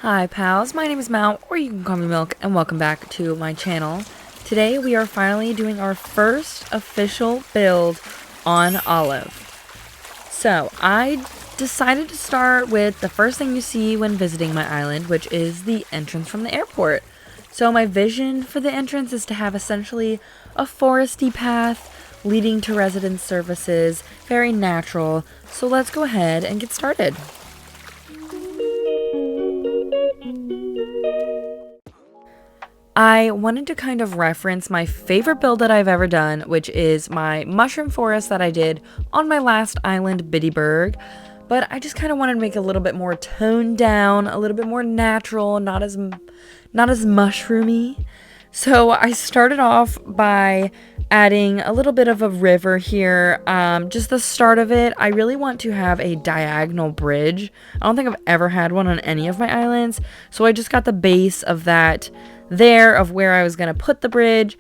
Hi pals, my name is Mal, or you can call me Milk, and welcome back to my channel. Today we are finally doing our first official build on Olive. So I decided to start with the first thing you see when visiting my island, which is the entrance from the airport. So my vision for the entrance is to have essentially a foresty path leading to resident services, very natural. So let's go ahead and get started. I wanted to kind of reference my favorite build that I've ever done, which is my mushroom forest that I did on my last island, Biddyburg. But I just kind of wanted to make it a little bit more toned down, a little bit more natural, not as mushroomy. So I started off by adding a little bit of a river here, just the start of it. I really want to have a diagonal bridge. I don't think I've ever had one on any of my islands, so I just got the base of that there of where I was going to put the bridge.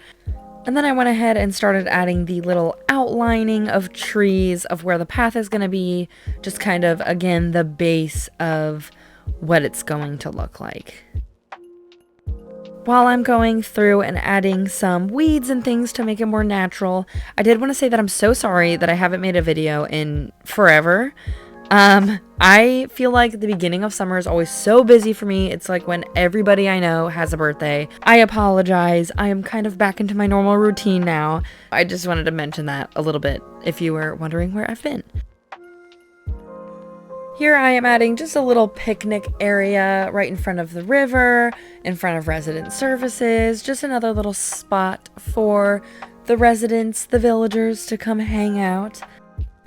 And then I went ahead and started adding the little outlining of trees of where the path is going to be, just kind of, again, the base of what it's going to look like. While I'm going through and adding some weeds and things to make it more natural, I did want to say that I'm so sorry that I haven't made a video in forever. I feel like the beginning of summer is always so busy for me. It's like when everybody I know has a birthday. I apologize. I am kind of back into my normal routine now. I just wanted to mention that a little bit if you were wondering where I've been. Here I am adding just a little picnic area right in front of the river, in front of resident services, just another little spot for the residents, the villagers to come hang out.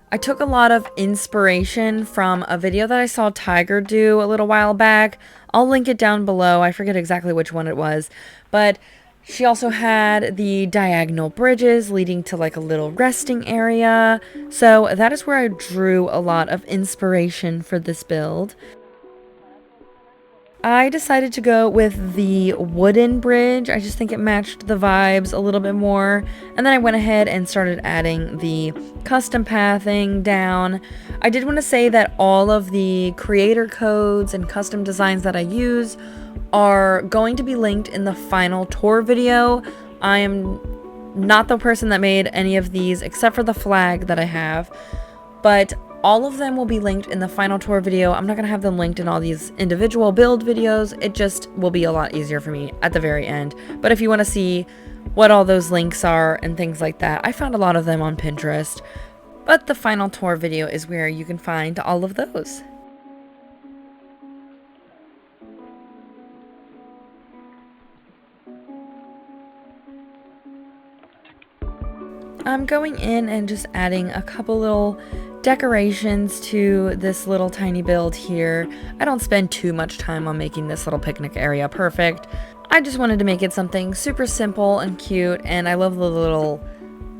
I took a lot of inspiration from a video that I saw Tiger do a little while back. I'll link it down below. I forget exactly which one it was, but she also had the diagonal bridges leading to like a little resting area. So that is where I drew a lot of inspiration for this build. I decided to go with the wooden bridge. I just think it matched the vibes a little bit more. And then I went ahead and started adding the custom pathing down. I did want to say that all of the creator codes and custom designs that I use are going to be linked in the final tour video. I am not the person that made any of these except for the flag that I have, but all of them will be linked in the final tour video. I'm not going to have them linked in all these individual build videos. It just will be a lot easier for me at the very end. But if you want to see what all those links are and things like that, I found a lot of them on Pinterest. But the final tour video is where you can find all of those. I'm going in and just adding a couple little decorations to this little tiny build here. I don't spend too much time on making this little picnic area perfect. I just wanted to make it something super simple and cute, and I love the little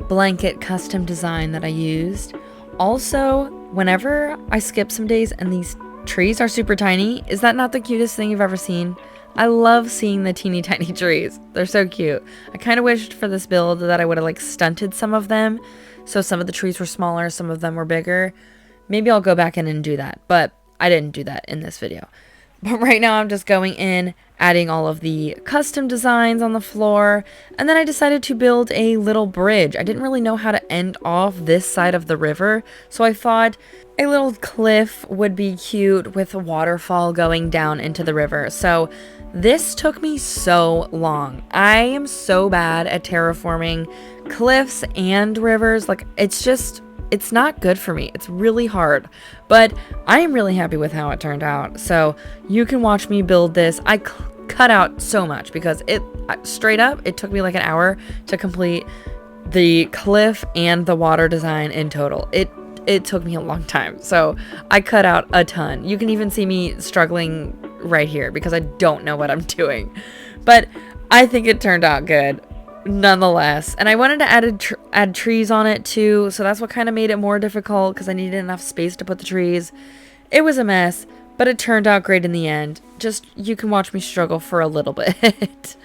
blanket custom design that I used. Also, whenever I skip some days and these trees are super tiny, is that not the cutest thing you've ever seen? I love seeing the teeny tiny trees. They're so cute. I kind of wished for this build that I would have like stunted some of them. So some of the trees were smaller, some of them were bigger. Maybe I'll go back in and do that, but I didn't do that in this video. But right now I'm just going in, adding all of the custom designs on the floor, and then I decided to build a little bridge. I didn't really know how to end off this side of the river, so I thought a little cliff would be cute with a waterfall going down into the river. So this took me so long. I am so bad at terraforming cliffs and rivers. Like, it's not good for me. It's really hard, but I am really happy with how it turned out. So you can watch me build this. I cut out so much because straight up, it took me like an hour to complete the cliff and the water design in total. It took me a long time. So I cut out a ton. You can even see me struggling right here because I don't know what I'm doing, but I think it turned out good nonetheless. And I wanted to add trees on it too, so that's what kind of made it more difficult because I needed enough space to put the trees. It was a mess, but it turned out great in the end. Just, you can watch me struggle for a little bit.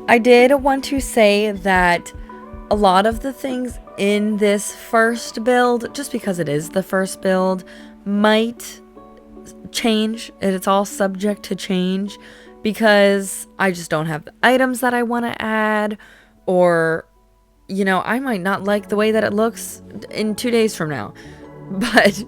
I did want to say that a lot of the things in this first build, just because it is the first build, might change. It's all subject to change because I just don't have the items that I want to add, or, you know, I might not like the way that it looks in 2 days from now. But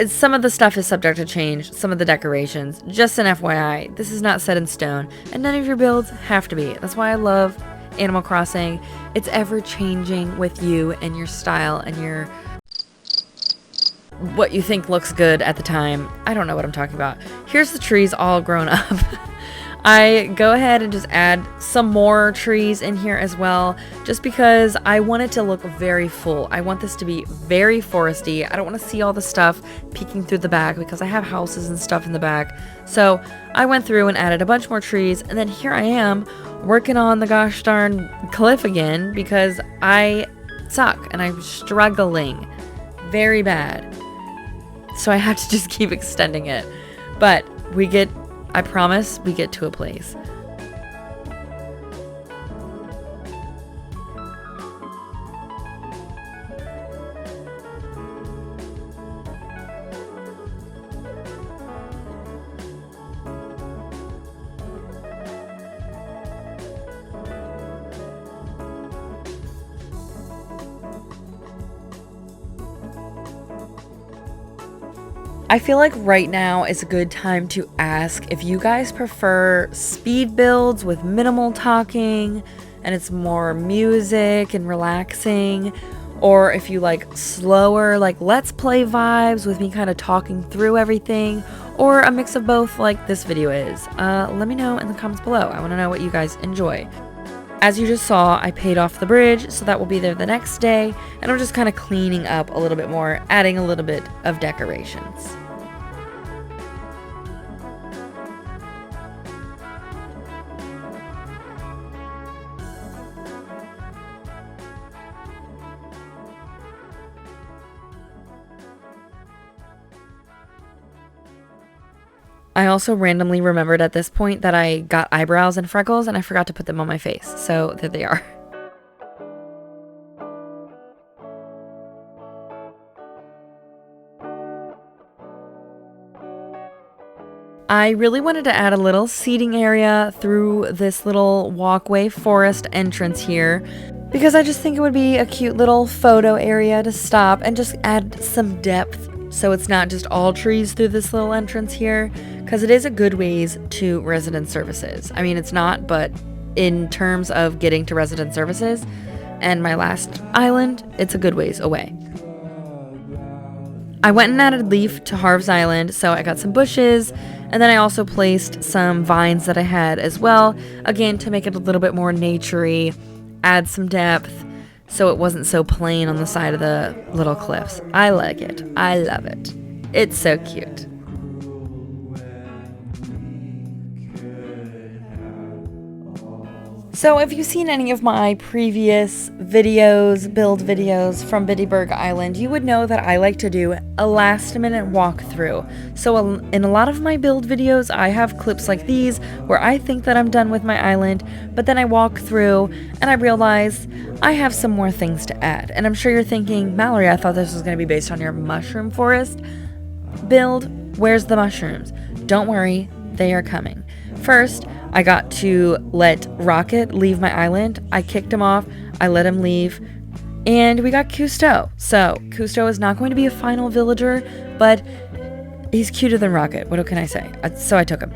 some of the stuff is subject to change, some of the decorations. Just an FYI, this is not set in stone, and none of your builds have to be. That's why I love Animal Crossing. It's ever changing with you and your style and your what you think looks good at the time. I don't know what I'm talking about. Here's the trees all grown up. I go ahead and just add some more trees in here as well, just because I want it to look very full. I want this to be very foresty. I don't want to see all the stuff peeking through the back because I have houses and stuff in the back. So I went through and added a bunch more trees, and then here I am working on the gosh darn cliff again because I suck and I'm struggling very bad. So I have to just keep extending it. But I promise we get to a place. I feel like right now is a good time to ask if you guys prefer speed builds with minimal talking and it's more music and relaxing, or if you like slower, like let's play vibes with me kind of talking through everything, or a mix of both like this video is. Let me know in the comments below. I want to know what you guys enjoy. As you just saw, I paid off the bridge, so that will be there the next day, and I'm just kind of cleaning up a little bit more, adding a little bit of decorations. I also randomly remembered at this point that I got eyebrows and freckles and I forgot to put them on my face, so there they are. I really wanted to add a little seating area through this little walkway forest entrance here because I just think it would be a cute little photo area to stop and just add some depth so it's not just all trees through this little entrance here, because it is a good ways to resident services. I mean, it's not, but in terms of getting to resident services and my last island, it's a good ways away. I went and added leaf to Harv's Island, so I got some bushes, and then I also placed some vines that I had as well, again to make it a little bit more naturey, add some depth, so it wasn't so plain on the side of the little cliffs. I like it. I love it. It's so cute. So if you've seen any of my previous videos, build videos from Bittyberg Island, you would know that I like to do a last minute walkthrough. So in a lot of my build videos, I have clips like these where I think that I'm done with my island, but then I walk through and I realize I have some more things to add. And I'm sure you're thinking, Mallory, I thought this was going to be based on your mushroom forest build. Where's the mushrooms? Don't worry, they are coming. First, I got to let Rocket leave my island. I kicked him off, I let him leave, and we got Cousteau. So, Cousteau is not going to be a final villager, but he's cuter than Rocket. What can I say? So I took him.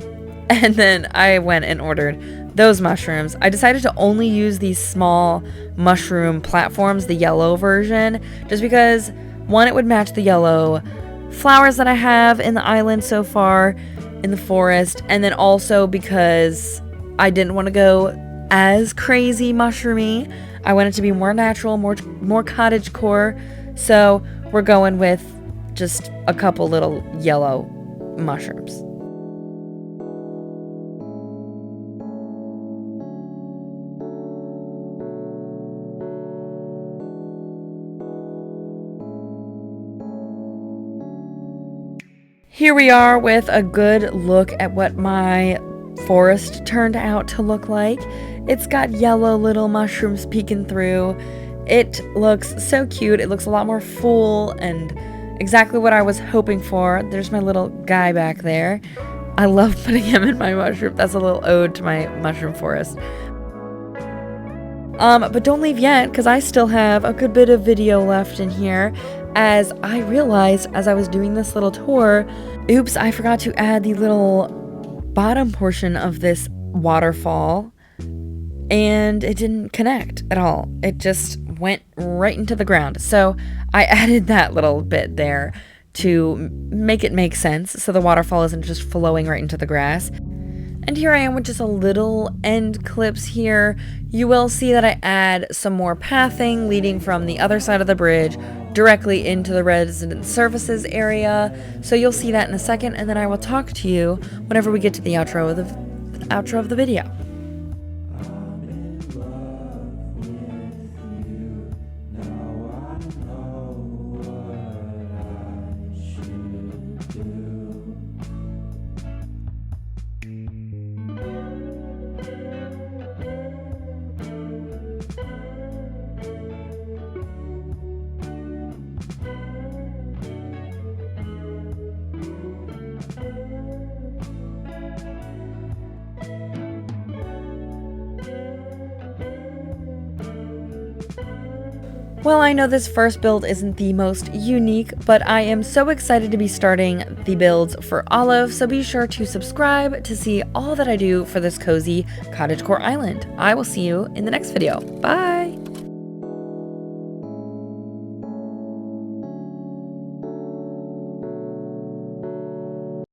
And then I went and ordered those mushrooms. I decided to only use these small mushroom platforms, the yellow version, just because, one, it would match the yellow flowers that I have in the island so far, in the forest, and then also because I didn't want to go as crazy mushroomy. I want it to be more natural, more cottagecore. So we're going with just a couple little yellow mushrooms. Here we are with a good look at what my forest turned out to look like. It's got yellow little mushrooms peeking through. It looks so cute. It looks a lot more full and exactly what I was hoping for. There's my little guy back there. I love putting him in my mushroom. That's a little ode to my mushroom forest. But don't leave yet, because I still have a good bit of video left in here, as I realized as I was doing this little tour, oops, I forgot to add the little bottom portion of this waterfall, and it didn't connect at all. It just went right into the ground. So I added that little bit there to make it make sense, so the waterfall isn't just flowing right into the grass. And here I am with just a little end clips here. You will see that I add some more pathing leading from the other side of the bridge directly into the resident services area. So you'll see that in a second, and then I will talk to you whenever we get to the outro of the video. Well, I know this first build isn't the most unique, but I am so excited to be starting the builds for Olive, so be sure to subscribe to see all that I do for this cozy cottagecore island. I will see you in the next video. Bye!